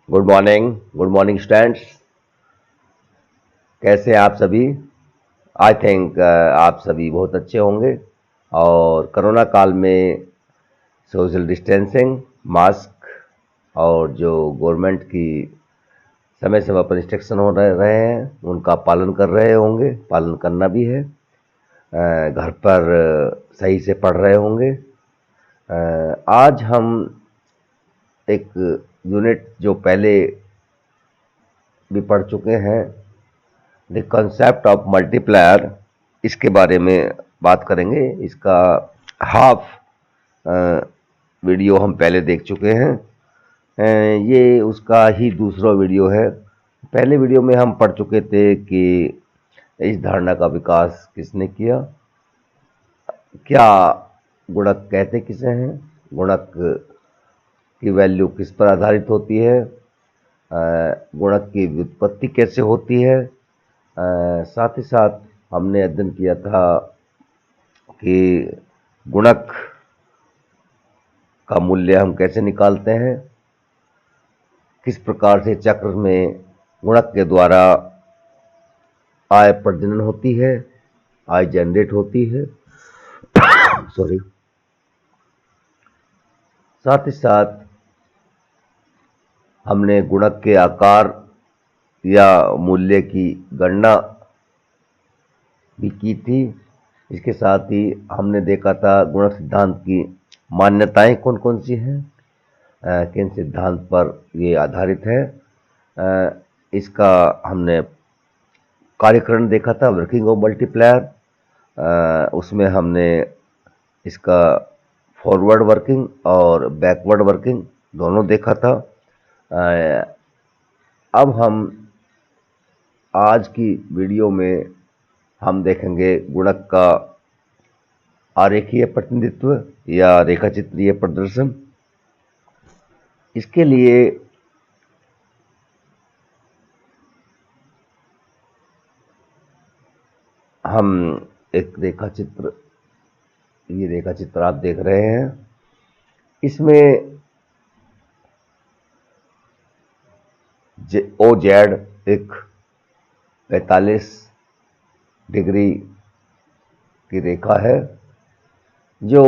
Good morning students. कैसे हैं आप सभी? आई थिंक आप सभी बहुत अच्छे होंगे। और कोरोना काल में सोशल डिस्टेंसिंग, मास्क और जो गवर्नमेंट की समय समय पर इंस्ट्रक्शन हो रहे हैं उनका पालन कर रहे होंगे, पालन करना भी है। घर पर सही से पढ़ रहे होंगे। आज हम एक यूनिट जो पहले भी पढ़ चुके हैं, द कंसेप्ट ऑफ मल्टीप्लायर, इसके बारे में बात करेंगे। इसका हाफ वीडियो हम पहले देख चुके हैं। ये उसका ही दूसरा वीडियो है। पहले वीडियो में हम पढ़ चुके थे कि इस धारणा का विकास किसने किया, क्या गुणक कहते किसे हैं, गुणक की वैल्यू किस पर आधारित होती है, गुणक की व्युत्पत्ति कैसे होती है। साथ ही साथ हमने अध्ययन किया था कि गुणक का मूल्य हम कैसे निकालते हैं, किस प्रकार से चक्र में गुणक के द्वारा आय प्रजनन होती है, आय जनरेट होती है। सॉरी। साथ ही साथ हमने गुणक के आकार या मूल्य की गणना भी की थी। इसके साथ ही हमने देखा था गुणक सिद्धांत की मान्यताएं कौन कौन सी हैं, किन सिद्धांत पर ये आधारित है। इसका हमने कार्यक्रम देखा था, वर्किंग ऑफ मल्टीप्लायर। उसमें हमने इसका फॉरवर्ड वर्किंग और बैकवर्ड वर्किंग दोनों देखा था। अब हम आज की वीडियो में हम देखेंगे गुणक का आरेखीय प्रतिनिधित्व या रेखाचित्रीय प्रदर्शन। इसके लिए हम एक रेखाचित्र, ये रेखाचित्र आप देख रहे हैं, इसमें ओ जेड एक 45 डिग्री की रेखा है जो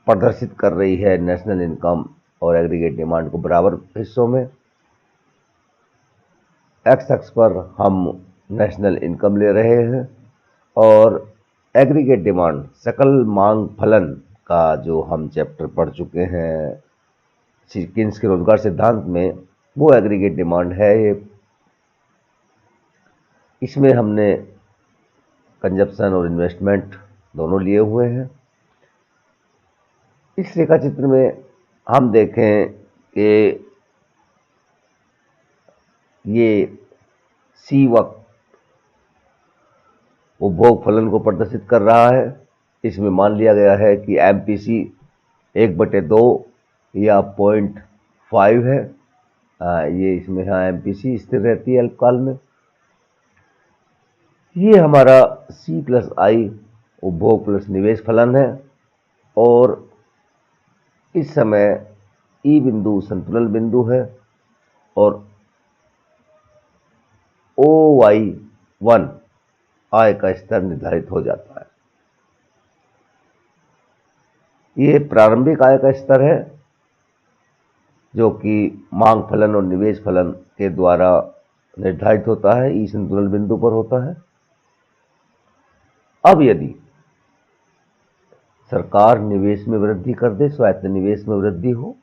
प्रदर्शित कर रही है नेशनल इनकम और एग्रीगेट डिमांड को बराबर हिस्सों में। एक्स अक्ष पर हम नेशनल इनकम ले रहे हैं और एग्रीगेट डिमांड, सकल मांग फलन का जो हम चैप्टर पढ़ चुके हैं किन्स के रोजगार सिद्धांत में, वो एग्रीगेट डिमांड है। ये इसमें हमने कंजप्शन और इन्वेस्टमेंट दोनों लिए हुए हैं। इस रेखा चित्र में हम देखें कि ये सी वक्त उपभोग फलन को प्रदर्शित कर रहा है। इसमें मान लिया गया है कि एमपीसी 1/2 या 0.5 है। ये इसमें एमपीसी स्थिर रहती है अल्पकाल में। ये हमारा सी प्लस आई उपभोग प्लस निवेश फलन है और इस समय ई बिंदु संतुलन बिंदु है और OY1 आय का स्तर निर्धारित हो जाता है। ये प्रारंभिक आय का स्तर है जो कि मांग फलन और निवेश फलन के द्वारा निर्धारित होता है, ई संतुलन बिंदु पर होता है। अब यदि सरकार निवेश में वृद्धि कर दे, स्वायत्त निवेश में वृद्धि हो,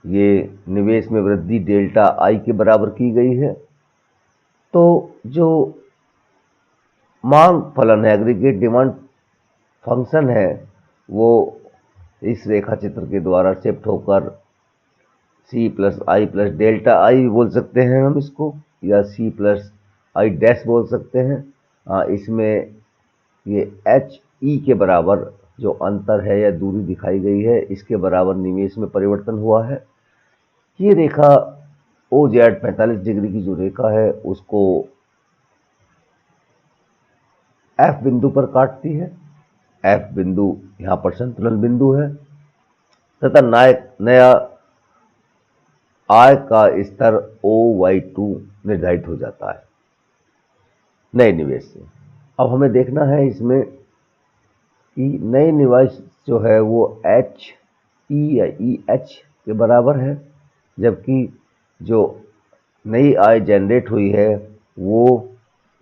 ये निवेश में वृद्धि डेल्टा आई के बराबर की गई है, तो जो मांग फलन है, एग्रीगेट डिमांड फंक्शन है, वो इस रेखा चित्र के द्वारा शिफ्ट होकर C plus I plus delta I बोल सकते हैं हम इसको, या सी प्लस आई डैश बोल सकते हैं। इसमें ये एच ई के बराबर जो अंतर है या दूरी दिखाई गई है, इसके बराबर निवेश में परिवर्तन हुआ है। ये रेखा ओ जेड 45 डिग्री की जो रेखा है उसको एफ बिंदु पर काटती है। एफ बिंदु यहाँ पर संतुलन बिंदु है तथा नया आय का स्तर OY2 निर्धारित हो जाता है नए निवेश से। अब हमें देखना है इसमें कि नए निवेश जो है वो HE या EH के बराबर है, जबकि जो नई आय जनरेट हुई है वो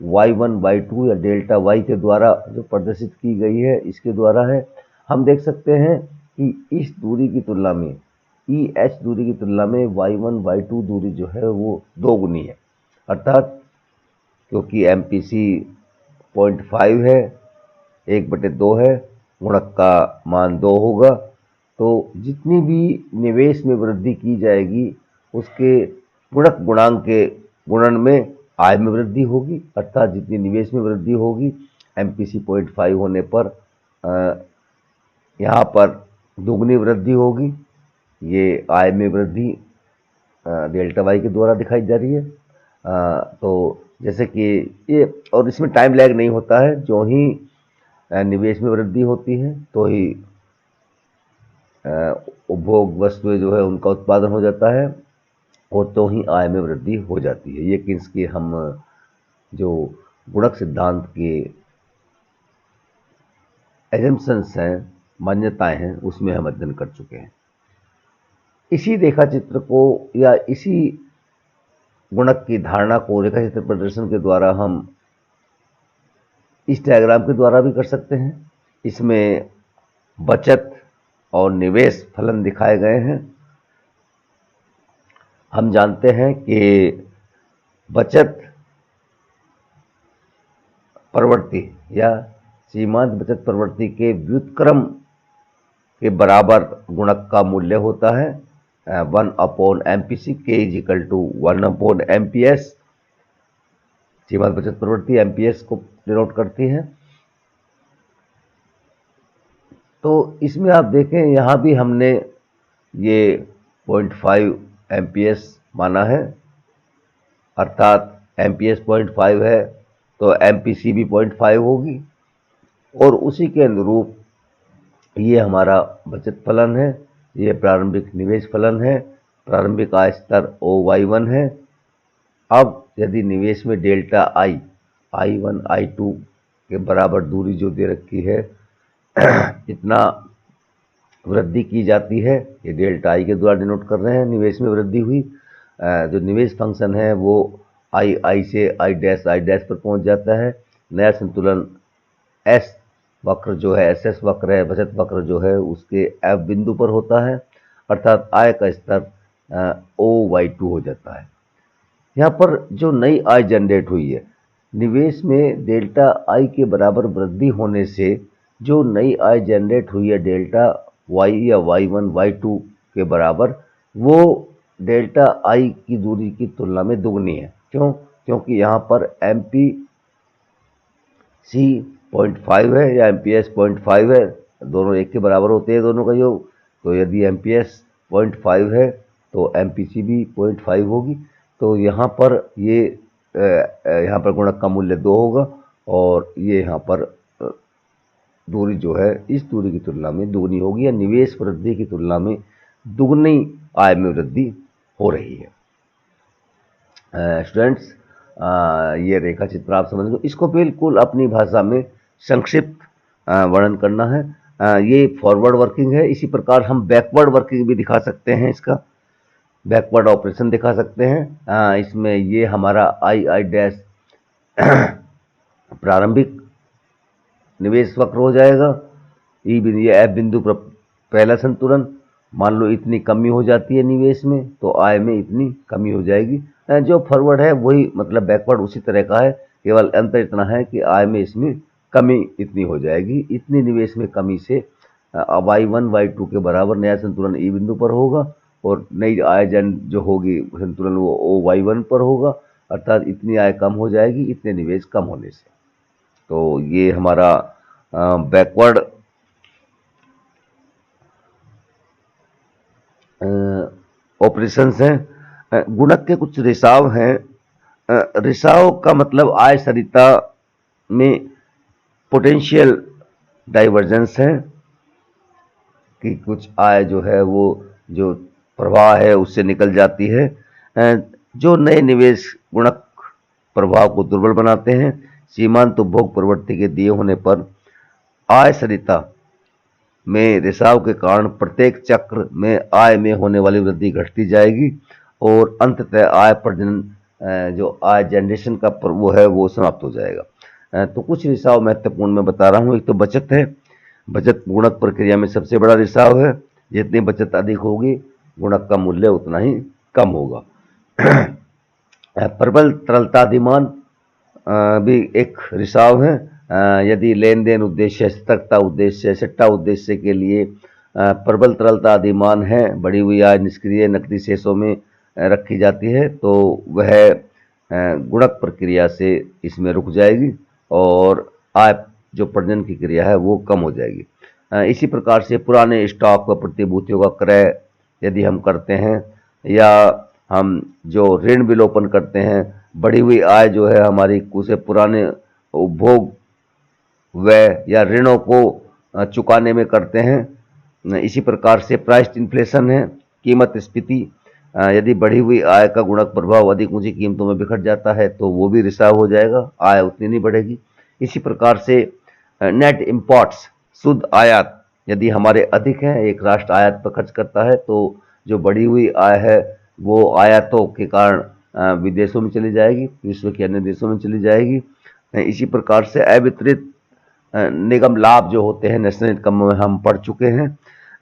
Y1 Y2 या डेल्टा Y के द्वारा जो प्रदर्शित की गई है इसके द्वारा है। हम देख सकते हैं कि इस दूरी की तुलना में EH दूरी की तुलना में Y1 Y2 दूरी जो है वो 2 गुनी है, अर्थात क्योंकि MPC 0.5 है 1/2 है, गुणक का मान 2 होगा, तो जितनी भी निवेश में वृद्धि की जाएगी उसके गुणक गुणांक के गुणन में आय में वृद्धि होगी, अर्थात जितनी निवेश में वृद्धि होगी MPC 0.5 होने पर यहाँ पर दुगनी वृद्धि होगी। ये आय में वृद्धि डेल्टा वाई के द्वारा दिखाई जा रही है। तो जैसे कि ये, और इसमें टाइम लैग नहीं होता है, जो ही निवेश में वृद्धि होती है तो ही उपभोग वस्तुएं जो है उनका उत्पादन हो जाता है और तो ही आय में वृद्धि हो जाती है। ये किन्स के हम जो गुणक सिद्धांत के एजम्पशंस हैं, मान्यताएं हैं, उसमें हम अध्ययन कर चुके हैं। इसी रेखा चित्र को या इसी गुणक की धारणा को रेखा चित्र प्रदर्शन के द्वारा हम इस डायग्राम के द्वारा भी कर सकते हैं। इसमें बचत और निवेश फलन दिखाए गए हैं। हम जानते हैं कि बचत प्रवृत्ति या सीमांत बचत प्रवृत्ति के व्युत्क्रम के बराबर गुणक का मूल्य होता है 1/MPC K = 1/MPS। सीमांत बचत प्रवृत्ति MPS को डिनोट करती है। तो इसमें आप देखें यहाँ भी हमने ये 0.5 MPS माना है, अर्थात MPS 0.5 है तो MPC भी 0.5 होगी और उसी के अनुरूप ये हमारा बचत फलन है, ये प्रारंभिक निवेश फलन है, प्रारंभिक आय स्तर OY1 है। अब यदि निवेश में डेल्टा I1 I2 के बराबर दूरी जो दे रखी है इतना वृद्धि की जाती है, ये डेल्टा I के द्वारा डिनोट कर रहे हैं निवेश में वृद्धि हुई। जो निवेश फंक्शन है वो I से I डैश पर पहुंच जाता है। नया संतुलन S वक्र जो है SS वक्र है, बचत वक्र जो है उसके F बिंदु पर होता है, अर्थात आय का स्तर OY2 हो जाता है। यहाँ पर जो नई आय जनरेट हुई है, निवेश में डेल्टा I के बराबर वृद्धि होने से जो नई आय जनरेट हुई है डेल्टा Y या Y1 Y2 के बराबर, वो डेल्टा I की दूरी की तुलना में दुगनी है। क्यों? क्योंकि यहाँ पर MPC 0.5 है या MPS 0.5 है, दोनों एक के बराबर होते हैं दोनों का योग। तो यदि MPS 0.5 है तो MPC भी 0.5 होगी। तो यहाँ पर ये यहाँ पर गुणक का मूल्य 2 होगा और ये यहाँ पर दूरी जो है इस दूरी की तुलना में दुगनी होगी या निवेश वृद्धि की तुलना में दुगनी आय में वृद्धि हो रही है। स्टूडेंट्स, ये रेखा चित्र आप समझ लो, इसको बिल्कुल अपनी भाषा में संक्षिप्त वर्णन करना है। ये फॉरवर्ड वर्किंग है। इसी प्रकार हम बैकवर्ड वर्किंग भी दिखा सकते हैं, इसका बैकवर्ड ऑपरेशन दिखा सकते हैं। इसमें ये हमारा I डैश प्रारंभिक निवेश वक्र हो जाएगा। ई बिंदु, ये F बिंदु पर पहला संतुलन, मान लो इतनी कमी हो जाती है निवेश में तो आय में इतनी कमी हो जाएगी। जो फॉरवर्ड है वही मतलब बैकवर्ड उसी तरह का है, केवल अंतर इतना है कि आय में इसमें कमी इतनी हो जाएगी। इतनी निवेश में कमी से Y1 Y2 के बराबर नया संतुलन ई बिंदु पर होगा और नई आय जो होगी संतुलन वो OY1 पर होगा, अर्थात इतनी आय कम हो जाएगी इतने निवेश कम होने से। तो ये हमारा बैकवर्ड ऑपरेशंस हैं। गुणक के कुछ रिसाव हैं। रिसाव का मतलब आय सरिता में पोटेंशियल डाइवर्जेंस हैं कि कुछ आय जो है वो जो प्रवाह है उससे निकल जाती है, जो नए निवेश गुणक प्रभाव को दुर्बल बनाते हैं। सीमांत उपभोग प्रवृत्ति के दिए होने पर आय सरिता में रिसाव के कारण प्रत्येक चक्र में आय में होने वाली वृद्धि घटती जाएगी और अंततः आय प्रजनन जो आय जनरेशन का वो है वो समाप्त हो जाएगा। तो कुछ रिसाव महत्वपूर्ण मैं बता रहा हूँ। एक तो बचत है। बचत गुणक प्रक्रिया में सबसे बड़ा रिसाव है। जितनी बचत अधिक होगी गुणक का मूल्य उतना ही कम होगा। प्रबल तरलता अधिमान भी एक रिसाव है। यदि लेन देन उद्देश्य, सतर्कता उद्देश्य, सट्टा उद्देश्य के लिए प्रबल तरलता अधिमान है, बढ़ी हुई आय निष्क्रिय नकदी शेषों में रखी जाती है, तो वह गुणक प्रक्रिया से इसमें रुक जाएगी और आय जो प्रजनन की क्रिया है वो कम हो जाएगी। इसी प्रकार से पुराने स्टॉक व प्रतिभूतियों का क्रय यदि हम करते हैं या हम जो ऋण विलोपन करते हैं, बढ़ी हुई आय जो है हमारी उसे पुराने उपभोग व्यय या ऋणों को चुकाने में करते हैं। इसी प्रकार से प्राइस इन्फ्लेशन है, कीमत स्फीति। यदि बढ़ी हुई आय का गुणक प्रभाव अधिक ऊंची कीमतों में बिखर जाता है तो वो भी रिसाव हो जाएगा, आय उतनी नहीं बढ़ेगी। इसी प्रकार से नेट इंपोर्ट्स, शुद्ध आयात यदि हमारे अधिक हैं, एक राष्ट्र आयात पर खर्च करता है तो जो बढ़ी हुई आय है वो आयातों के कारण विदेशों में चली जाएगी, विश्व के अन्य देशों में चली जाएगी। इसी प्रकार से अवितरित निगम लाभ जो होते हैं, नेशनल इनकम में हम पढ़ चुके हैं।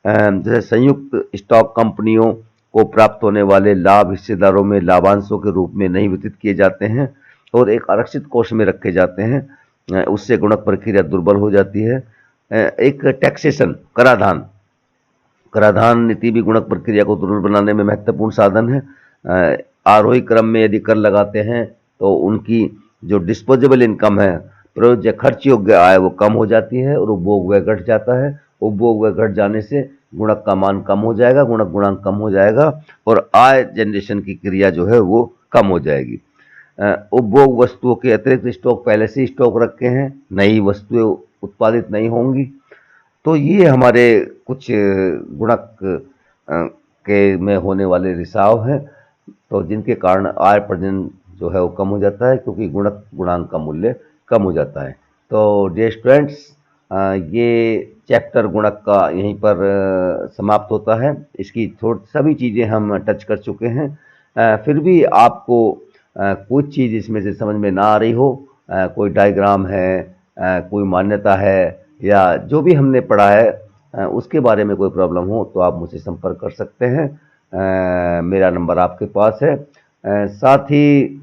जैसे संयुक्त स्टॉक कंपनियों को प्राप्त होने वाले लाभ हिस्सेदारों में लाभांशों के रूप में नहीं वितरित किए जाते हैं और एक आरक्षित कोष में रखे जाते हैं। उससे गुणक प्रक्रिया दुर्बल हो जाती है। एक टैक्सेशन, कराधान, कराधान नीति भी गुणक प्रक्रिया को दुर्बल बनाने में महत्वपूर्ण साधन है। आरोही क्रम में यदि कर लगाते हैं तो उनकी जो डिस्पोजेबल इनकम है, प्रयोज्य खर्च योग्य आय, वो कम हो जाती है और उपभोग व्यय घट जाता है। उपभोग व्यय घट जाने से गुणक का मान कम हो जाएगा, गुणक गुणांक कम हो जाएगा और आय जनरेशन की क्रिया जो है वो कम हो जाएगी। उपभोग वस्तुओं के अतिरिक्त स्टॉक पहले से स्टॉक रखे हैं, नई वस्तुएं उत्पादित नहीं होंगी। तो ये हमारे कुछ गुणक के में होने वाले रिसाव हैं, तो जिनके कारण आय प्रजनन जो है वो कम हो जाता है क्योंकि गुणक गुणांक का मूल्य कम हो जाता है। तो डियर स्टूडेंट्स, ये चैप्टर गुणक का यहीं पर समाप्त होता है। इसकी सभी चीज़ें हम टच कर चुके हैं। फिर भी आपको कुछ चीज़ इसमें से समझ में ना आ रही हो, कोई डायग्राम है, कोई मान्यता है या जो भी हमने पढ़ा है उसके बारे में कोई प्रॉब्लम हो तो आप मुझसे संपर्क कर सकते हैं। मेरा नंबर आपके पास है। साथ ही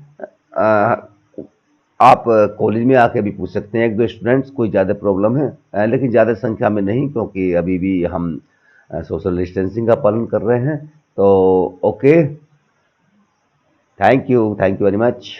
आप कॉलेज में आके भी पूछ सकते हैं, एक दो स्टूडेंट्स, कोई ज़्यादा प्रॉब्लम है लेकिन ज़्यादा संख्या में नहीं, क्योंकि अभी भी हम सोशल डिस्टेंसिंग का पालन कर रहे हैं। तो okay, thank you very much.